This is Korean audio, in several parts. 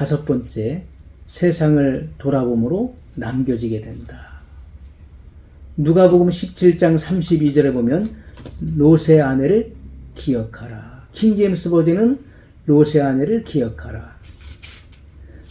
다섯 번째, 세상을 돌아봄으로 남겨지게 된다. 누가복음 17장 32절에 보면 롯의 아내를 기억하라. 킹제임스 버전은 롯의 아내를 기억하라.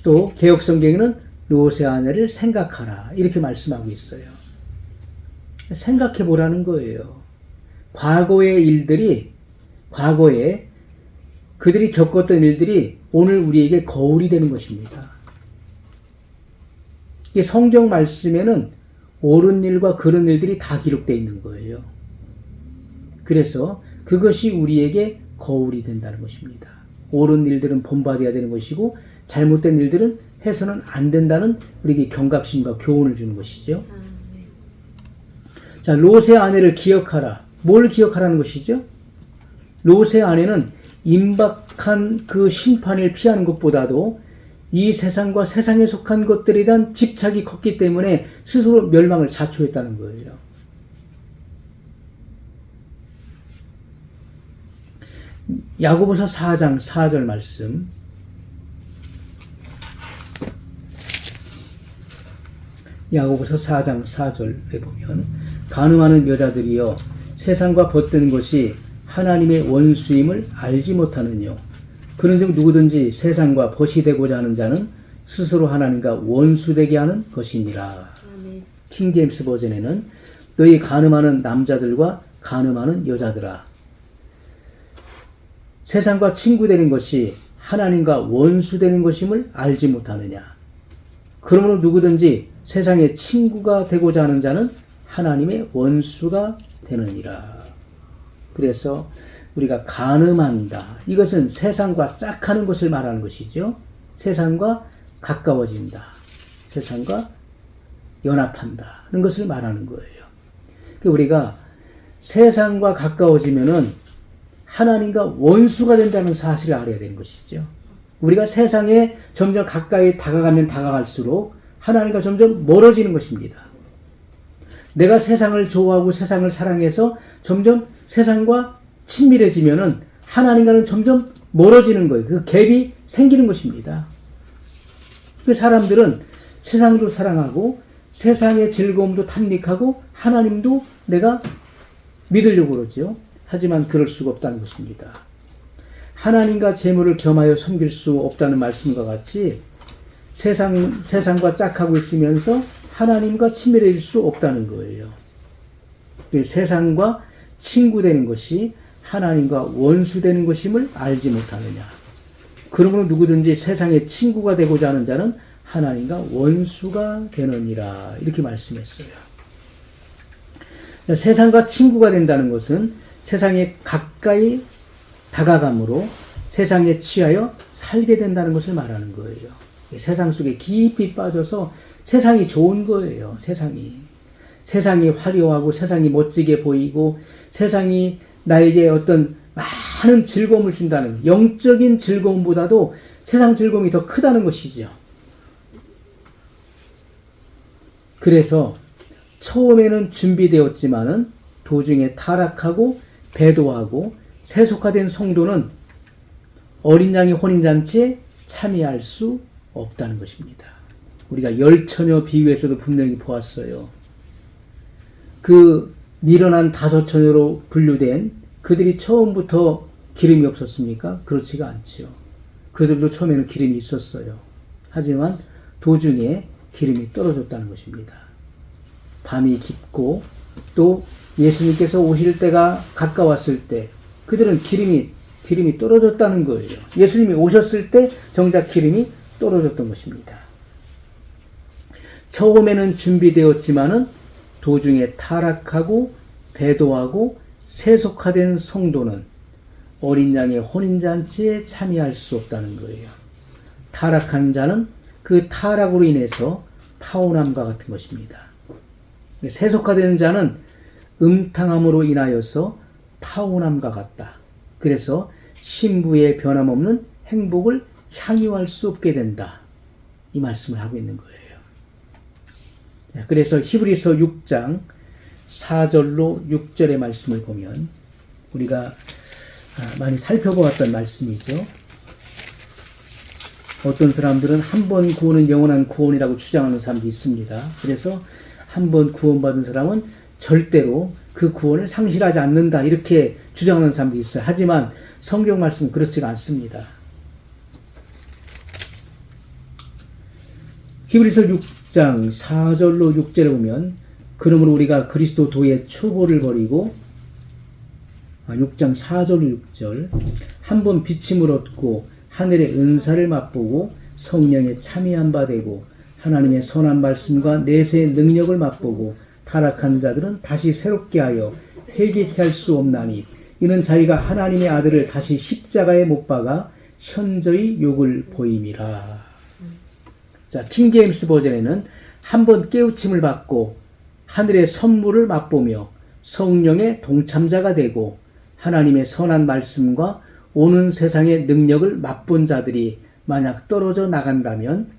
또 개역성경에는 롯의 아내를 생각하라. 이렇게 말씀하고 있어요. 생각해 보라는 거예요. 과거의 일들이, 과거에 그들이 겪었던 일들이 오늘 우리에게 거울이 되는 것입니다. 이게 성경 말씀에는 옳은 일과 그른 일들이 다 기록되어 있는 거예요. 그래서 그것이 우리에게 거울이 된다는 것입니다. 옳은 일들은 본받아야 되는 것이고 잘못된 일들은 해서는 안 된다는 우리에게 경각심과 교훈을 주는 것이죠. 자, 롯의 아내를 기억하라. 뭘 기억하라는 것이죠? 롯의 아내는 임박한 그 심판을 피하는 것보다도 이 세상과 세상에 속한 것들에 대한 집착이 컸기 때문에 스스로 멸망을 자초했다는 거예요. 야고보서 4장 4절 말씀. 야고보서 4장 4절에 보면 간음하는 여자들이여 세상과 벗드는 것이 하나님의 원수임을 알지 못하느뇨. 그런즉 누구든지 세상과 벗이 되고자 하는 자는 스스로 하나님과 원수되게 하는 것이니라. 아멘. 킹제임스 버전에는 너희 간음하는 남자들과 간음하는 여자들아, 세상과 친구되는 것이 하나님과 원수되는 것임을 알지 못하느냐. 그러므로 누구든지 세상의 친구가 되고자 하는 자는 하나님의 원수가 되느니라. 그래서 우리가 간음한다. 이것은 세상과 짝하는 것을 말하는 것이죠. 세상과 가까워진다. 세상과 연합한다는 것을 말하는 거예요. 우리가 세상과 가까워지면은 하나님과 원수가 된다는 사실을 알아야 되는 것이죠. 우리가 세상에 점점 가까이 다가가면 다가갈수록 하나님과 점점 멀어지는 것입니다. 내가 세상을 좋아하고 세상을 사랑해서 점점 세상과 친밀해지면은 하나님과는 점점 멀어지는 거예요. 그 갭이 생기는 것입니다. 그 사람들은 세상도 사랑하고 세상의 즐거움도 탐닉하고 하나님도 내가 믿으려고 그러죠. 하지만 그럴 수가 없다는 것입니다. 하나님과 재물을 겸하여 섬길 수 없다는 말씀과 같이 세상과 짝하고 있으면서 하나님과 친밀해질 수 없다는 거예요. 세상과 친구 되는 것이 하나님과 원수 되는 것임을 알지 못하느냐. 그러므로 누구든지 세상의 친구가 되고자 하는 자는 하나님과 원수가 되느니라. 이렇게 말씀했어요. 세상과 친구가 된다는 것은 세상에 가까이 다가감으로 세상에 취하여 살게 된다는 것을 말하는 거예요. 세상 속에 깊이 빠져서 세상이 좋은 거예요. 세상이 화려하고 세상이 멋지게 보이고 세상이 나에게 어떤 많은 즐거움을 준다는, 영적인 즐거움보다도 세상 즐거움이 더 크다는 것이죠. 그래서 처음에는 준비되었지만은 도중에 타락하고 배도하고 세속화된 성도는 어린 양의 혼인잔치에 참여할 수 없다는 것입니다. 우리가 열처녀 비유에서도 분명히 보았어요. 그 밀어난 다섯 처녀로 분류된 그들이 처음부터 기름이 없었습니까? 그렇지가 않지요. 그들도 처음에는 기름이 있었어요. 하지만 도중에 기름이 떨어졌다는 것입니다. 밤이 깊고 또 예수님께서 오실 때가 가까웠을 때 그들은 기름이 떨어졌다는 거예요. 예수님이 오셨을 때 정작 기름이 떨어졌던 것입니다. 처음에는 준비되었지만은 도중에 타락하고 배도하고 세속화된 성도는 어린 양의 혼인잔치에 참여할 수 없다는 거예요. 타락한 자는 그 타락으로 인해서 파혼함과 같은 것입니다. 세속화된 자는 음탕함으로 인하여서 파혼함과 같다. 그래서 신부의 변함없는 행복을 향유할 수 없게 된다. 이 말씀을 하고 있는 거예요. 그래서 히브리서 6장 4절로 6절의 말씀을 보면 우리가 많이 살펴보았던 말씀이죠. 어떤 사람들은 한 번 구원은 영원한 구원이라고 주장하는 사람도 있습니다. 그래서 한 번 구원받은 사람은 절대로 그 구원을 상실하지 않는다 이렇게 주장하는 사람도 있어요. 하지만 성경 말씀은 그렇지가 않습니다. 히브리서 6장 4절로 6절에 보면 그러므로 우리가 그리스도 도의 초보를 버리고 6장 4절 6절 한 번 비침을 얻고 하늘의 은사를 맛보고 성령에 참여한 바 되고 하나님의 선한 말씀과 내세의 능력을 맛보고 타락한 자들은 다시 새롭게 하여 회개케 할 수 없나니 이는 자기가 하나님의 아들을 다시 십자가에 못 박아 현저히 욕을 보임이라. 자, 킹제임스 버전에는 한 번 깨우침을 받고 하늘의 선물을 맛보며 성령의 동참자가 되고 하나님의 선한 말씀과 오는 세상의 능력을 맛본 자들이 만약 떨어져 나간다면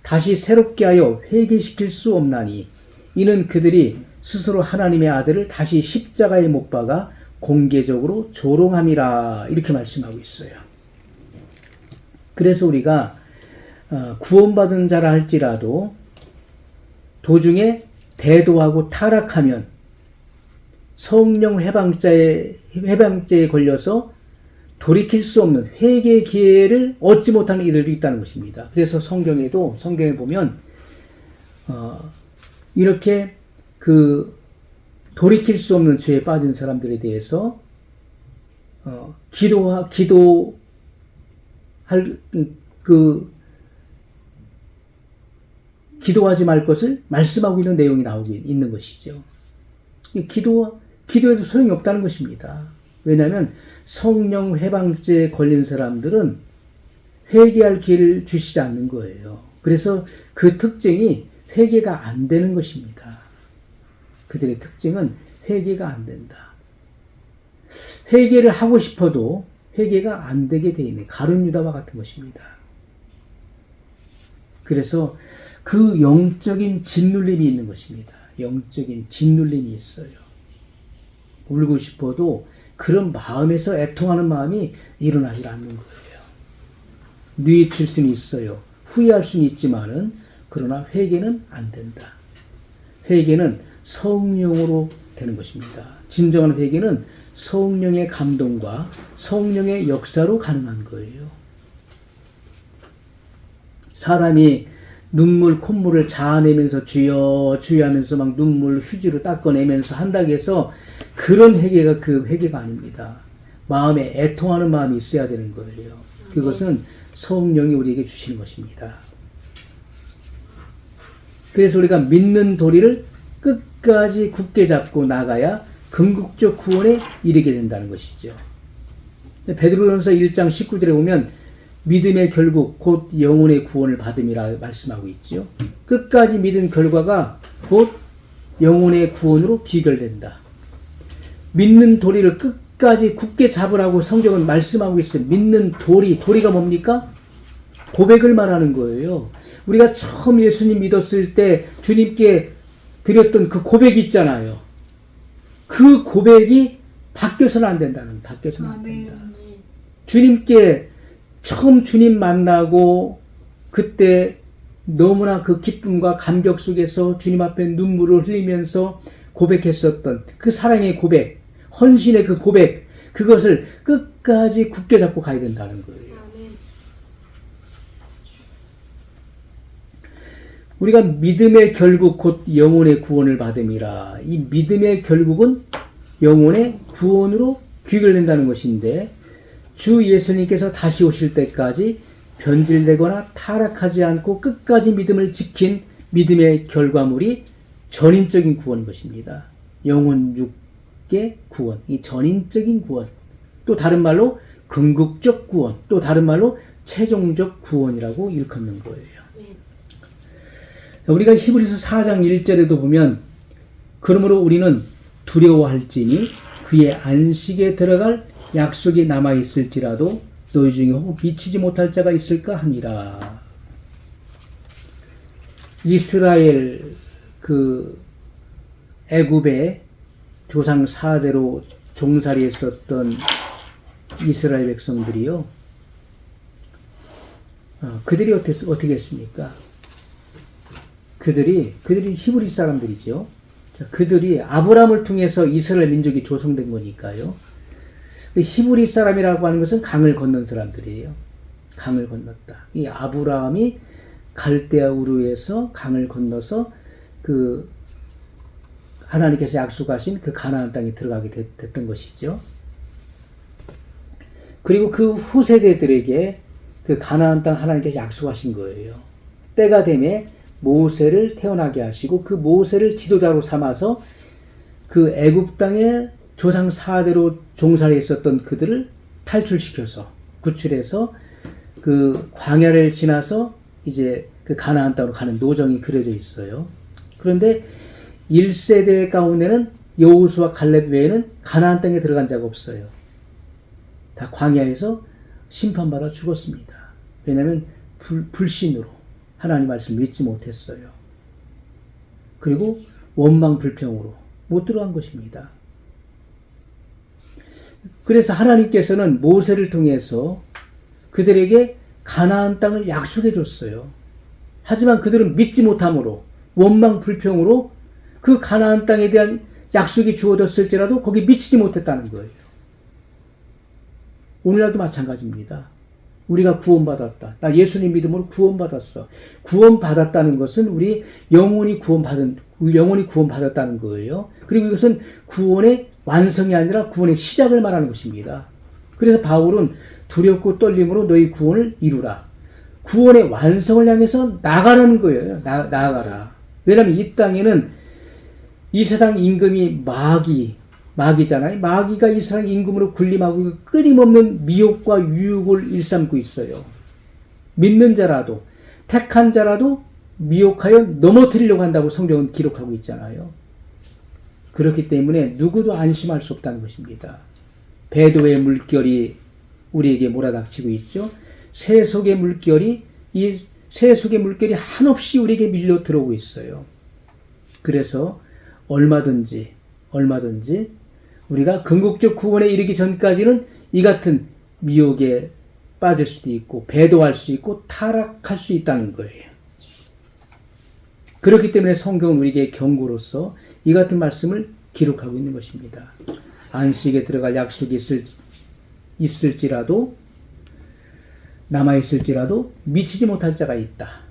다시 새롭게 하여 회개시킬 수 없나니 이는 그들이 스스로 하나님의 아들을 다시 십자가에 못 박아 공개적으로 조롱함이라 이렇게 말씀하고 있어요. 그래서 우리가 구원받은 자라 할지라도 도중에 배도하고 타락하면 성령 해방죄에 걸려서 돌이킬 수 없는 회개의 기회를 얻지 못하는 이들도 있다는 것입니다. 그래서 성경에 보면 이렇게 돌이킬 수 없는 죄에 빠진 사람들에 대해서 기도하지 말 것을 말씀하고 있는 내용이 나오고 있는 것이죠. 기도해도 소용이 없다는 것입니다. 왜냐하면 성령 회방죄에 걸린 사람들은 회개할 기회를 주시지 않는 거예요. 그래서 그 특징이 회개가 안 되는 것입니다. 그들의 특징은 회개가 안 된다. 회개를 하고 싶어도 회개가 안 되게 돼 있는 가룟 유다와 같은 것입니다. 그래서 그 영적인 짓눌림이 있는 것입니다. 영적인 짓눌림이 있어요. 울고 싶어도 그런 마음에서 애통하는 마음이 일어나지 않는 거예요. 뉘우칠 수는 있어요. 후회할 수는 있지만은 그러나 회개는 안 된다. 회개는 성령으로 되는 것입니다. 진정한 회개는 성령의 감동과 성령의 역사로 가능한 거예요. 사람이 콧물을 자아내면서 주여 주여 하면서 막 눈물 휴지로 닦아내면서 한다고 해서 그런 회개가 그 회개가 아닙니다. 마음에 애통하는 마음이 있어야 되는 거예요. 그것은 성령이 우리에게 주시는 것입니다. 그래서 우리가 믿는 도리를 끝까지 굳게 잡고 나가야 궁극적 구원에 이르게 된다는 것이죠. 베드로전서 1장 19절에 보면 믿음의 결국 곧 영혼의 구원을 받음이라 말씀하고 있죠. 끝까지 믿은 결과가 곧 영혼의 구원으로 귀결된다. 믿는 도리를 끝까지 굳게 잡으라고 성경은 말씀하고 있어요. 믿는 도리가 뭡니까? 고백을 말하는 거예요. 우리가 처음 예수님 믿었을 때 주님께 드렸던 그 고백이 있잖아요. 그 고백이 바뀌어서는 안 된다. 주님께 처음 주님 만나고 그때 너무나 그 기쁨과 감격 속에서 주님 앞에 눈물을 흘리면서 고백했었던 그 사랑의 고백, 헌신의 그 고백, 그것을 끝까지 굳게 잡고 가야 된다는 거예요. 우리가 믿음의 결국 곧 영혼의 구원을 받음이라. 이 믿음의 결국은 영혼의 구원으로 귀결된다는 것인데 주 예수님께서 다시 오실 때까지 변질되거나 타락하지 않고 끝까지 믿음을 지킨 믿음의 결과물이 전인적인 구원인 것입니다. 영혼 육의 구원, 이 전인적인 구원, 또 다른 말로 궁극적 구원, 또 다른 말로 최종적 구원이라고 일컫는 거예요. 우리가 히브리서 4장 1절에도 보면 그러므로 우리는 두려워할지니 그의 안식에 들어갈 약속이 남아있을지라도 너희 중에 혹 미치지 못할 자가 있을까 함이라. 이스라엘 애굽의 조상 4대로 종살이했었던 이스라엘 백성들이요, 그들이 어떻게 했습니까? 그들이 히브리 사람들이죠. 자, 그들이 아브라함을 통해서 이스라엘 민족이 조성된 거니까요. 히브리 사람이라고 하는 것은 강을 건넌 사람들이에요. 강을 건넜다. 이 아브라함이 갈대아 우르에서 강을 건너서 그 하나님께서 약속하신 그 가나안 땅에 들어가게 됐던 것이죠. 그리고 그 후세대들에게 그 가나안 땅 하나님께서 약속하신 거예요. 때가 되매 모세를 태어나게 하시고 그 모세를 지도자로 삼아서 그 애굽 땅에 조상 사대로 종살이 있었던 그들을 탈출시켜서 구출해서 그 광야를 지나서 이제 그 가나안 땅으로 가는 노정이 그려져 있어요. 그런데 1세대 가운데는 여호수아 갈렙 외에는 가나안 땅에 들어간 자가 없어요. 다 광야에서 심판받아 죽었습니다. 왜냐하면 불신으로 하나님 말씀 믿지 못했어요. 그리고 원망 불평으로 못 들어간 것입니다. 그래서 하나님께서는 모세를 통해서 그들에게 가나안 땅을 약속해 줬어요. 하지만 그들은 믿지 못함으로 원망 불평으로 그 가나안 땅에 대한 약속이 주어졌을지라도 거기 미치지 못했다는 거예요. 오늘날도 마찬가지입니다. 우리가 구원받았다. 나 예수님 믿음으로 구원받았어. 구원받았다는 것은 우리 영혼이 구원받았다는 거예요. 그리고 이것은 구원의 완성이 아니라 구원의 시작을 말하는 것입니다. 그래서 바울은 두렵고 떨림으로 너희 구원을 이루라. 구원의 완성을 향해서 나가라는 거예요. 나아가라. 왜냐하면 이 땅에는 이 세상 임금이 마귀잖아요. 마귀가 이 세상 임금으로 군림하고 끊임없는 미혹과 유혹을 일삼고 있어요. 믿는 자라도, 택한 자라도 미혹하여 넘어뜨리려고 한다고 성경은 기록하고 있잖아요. 그렇기 때문에 누구도 안심할 수 없다는 것입니다. 배도의 물결이 우리에게 몰아닥치고 있죠. 세속의 물결이 한없이 우리에게 밀려 들어오고 있어요. 그래서 얼마든지 우리가 궁극적 구원에 이르기 전까지는 이 같은 미혹에 빠질 수도 있고 배도할 수 있고 타락할 수 있다는 거예요. 그렇기 때문에 성경은 우리에게 경고로서 이 같은 말씀을 기록하고 있는 것입니다. 안식에 들어갈 약속이 있을지라도 남아있을지라도 미치지 못할 자가 있다.